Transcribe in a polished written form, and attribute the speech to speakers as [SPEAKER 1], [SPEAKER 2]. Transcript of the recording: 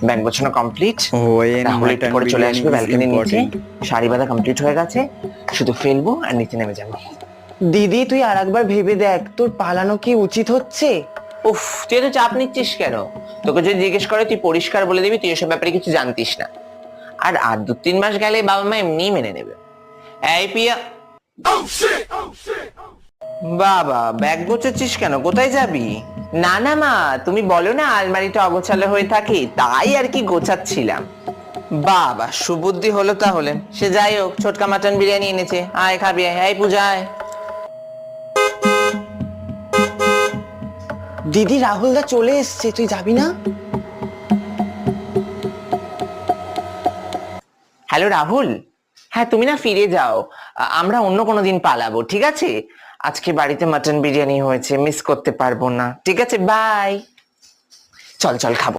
[SPEAKER 1] Bag গোছানো complete.
[SPEAKER 2] When
[SPEAKER 1] Rahul একটু
[SPEAKER 2] mutton
[SPEAKER 1] করে চলে আসবে
[SPEAKER 2] biryani is
[SPEAKER 1] ব্যালকনির নিচে।
[SPEAKER 2] important.
[SPEAKER 1] শাড়ি বাঁধা কমপ্লিট হয়ে গেছে, শুধু ফেলবো আর নিচে নেমে যাবো।
[SPEAKER 3] দিদি তুই আর একবার ভেবে দেখ, তোর পালানো কি উচিত হচ্ছে?
[SPEAKER 1] উফ, তুই তো চাপ নিচ্ছিস কেন? তোকে যদি জিজ্ঞেস করে তুই পরিষ্কার বলে দিবি তুই এসব ব্যাপারে কিছু জানতিস না। আর 2-3 মাস গেলে বাবা মা এমনিই মেনে নেবে। এই পিয়া, বাবা ব্যাগ গোছাচ্ছিস কেন? কোথায় যাবি? না না মা, তুমি বলো না আলমারিটা অগোছালো হয়ে থাকে, তাই আর কি গোছাচ্ছিলাম। বাবা সুবুদ্ধি হলো তাহলে। সে যাই হোক, ছোটকা মাটন বিরিয়ানি এনেছে, আয় খাবি আয়। এই পূজায়।
[SPEAKER 3] দিদি রাহুলদা চলে এসছে, তুই যাবি না?
[SPEAKER 1] হ্যালো রাহুল, হ্যাঁ তুমি না ফিরে যাও, আমরা অন্য কোনো দিন পালাবো, ঠিক আছে? আজকে বাড়িতে মাটন বিরিয়ানি হয়েছে, মিস করতে পারবো না, ঠিক আছে? বাই। চল চল খাবো।